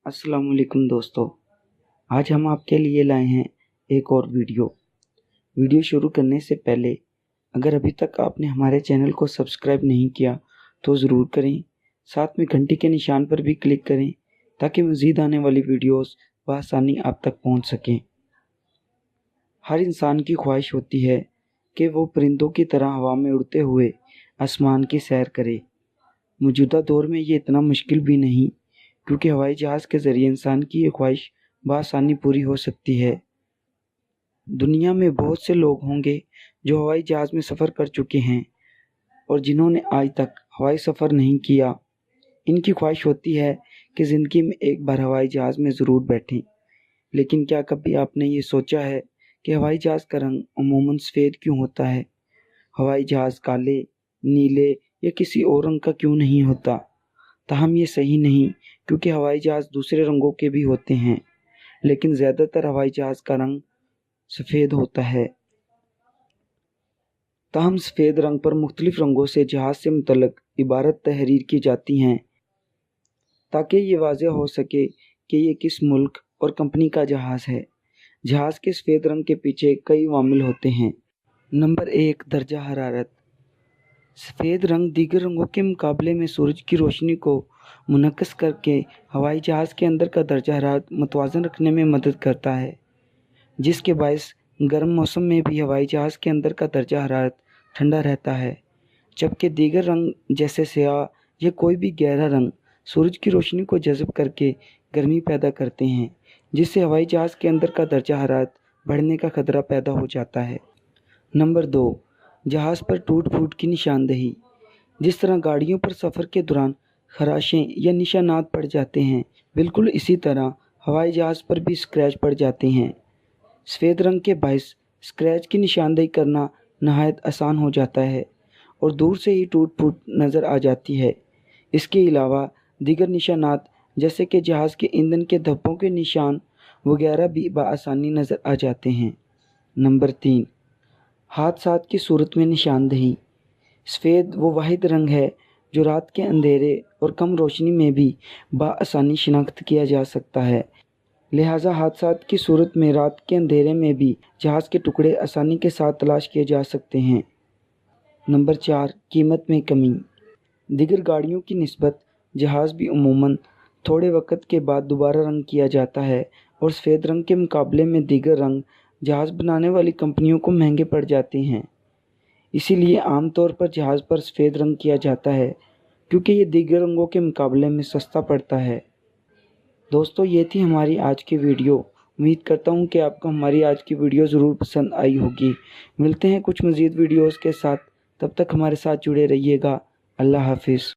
अस्सलाम वालेकुम दोस्तों। आज हम आपके लिए लाए हैं एक और वीडियो शुरू करने से पहले अगर अभी तक आपने हमारे चैनल को सब्सक्राइब नहीं किया तो ज़रूर करें। साथ में घंटी के निशान पर भी क्लिक करें ताकि मज़ीद आने वाली वीडियोस बआसानी आप तक पहुंच सकें। हर इंसान की ख्वाहिश होती है कि वो परिंदों की तरह हवा में उड़ते हुए आसमान की सैर करे। मौजूदा दौर में ये इतना मुश्किल भी नहीं, क्योंकि हवाई जहाज़ के ज़रिए इंसान की ये ख्वाहिश बआसानी पूरी हो सकती है। दुनिया में बहुत से लोग होंगे जो हवाई जहाज़ में सफ़र कर चुके हैं और जिन्होंने आज तक हवाई सफ़र नहीं किया। इनकी ख्वाहिश होती है कि ज़िंदगी में एक बार हवाई जहाज़ में ज़रूर बैठें। लेकिन क्या कभी आपने ये सोचा है कि हवाई जहाज़ का रंग अमूमन सफ़ेद क्यों होता है? हवाई जहाज़ काले, नीले या किसी और रंग का क्यों नहीं होता? ताहम ये सही नहीं, क्योंकि हवाई जहाज़ दूसरे रंगों के भी होते हैं, लेकिन ज़्यादातर हवाई जहाज़ का रंग सफ़ेद होता है। ताहम सफ़ेद रंग पर मुख्तलिफ रंगों से जहाज़ से मुतल्लिक़ इबारत तहरीर की जाती हैं ताकि ये वाज़ेह हो सके कि ये किस मुल्क और कंपनी का जहाज़ है। जहाज़ के सफ़ेद रंग के पीछे कई वामिल होते हैं। नंबर 1, दर्जा हरारत। सफ़ेद रंग दीगर रंगों के मुकाबले में सूरज की रोशनी को मुनक्किस करके हवाई जहाज़ के अंदर का दर्जा हरारत मुतवाज़न रखने में मदद करता है, जिसके बायस गर्म मौसम में भी हवाई जहाज़ के अंदर का दर्जा हरारत ठंडा रहता है। जबकि दीगर रंग जैसे स्याह या कोई भी गहरा रंग सूरज की रोशनी को जज़ब करके गर्मी पैदा करते हैं, जिससे हवाई जहाज़ के अंदर का दर्जा हरारत बढ़ने का खतरा पैदा हो जाता है। नंबर 2, जहाज़ पर टूट फूट की निशानदेही। जिस तरह गाड़ियों पर सफ़र के दौरान खराशें या निशानात पड़ जाते हैं, बिल्कुल इसी तरह हवाई जहाज़ पर भी स्क्रैच पड़ जाते हैं। सफ़ेद रंग के बायस स्क्रैच की निशानदेही करना नहायत आसान हो जाता है और दूर से ही टूट फूट नज़र आ जाती है। इसके अलावा दीगर निशानात जैसे कि जहाज़ के ईंधन के धब्बों के निशान वगैरह भी बआसानी नज़र आ जाते हैं। नंबर 3, हादसात की सूरत में निशानदेही। सफ़ेद वो वाहिद रंग है जो रात के अंधेरे और कम रोशनी में भी बआसानी शिनाख्त किया जा सकता है। लिहाजा हादसात की सूरत में रात के अंधेरे में भी जहाज़ के टुकड़े आसानी के साथ तलाश किए जा सकते हैं। नंबर 4, कीमत में कमी। दीगर गाड़ियों की निस्बत जहाज़ भी अमूमन थोड़े वक्त के बाद दोबारा रंग किया जाता है और सफ़ेद रंग के मुकाबले में दीगर रंग जहाज़ बनाने वाली कंपनियों को महंगे पड़ जाते हैं। इसीलिए आमतौर पर जहाज़ पर सफ़ेद रंग किया जाता है, क्योंकि ये दीगर रंगों के मुकाबले में सस्ता पड़ता है। दोस्तों, ये थी हमारी आज की वीडियो। उम्मीद करता हूँ कि आपको हमारी आज की वीडियो ज़रूर पसंद आई होगी। मिलते हैं कुछ मज़ीद वीडियोज़ के साथ, तब तक हमारे साथ जुड़े रहिएगा। अल्लाह हाफिज़।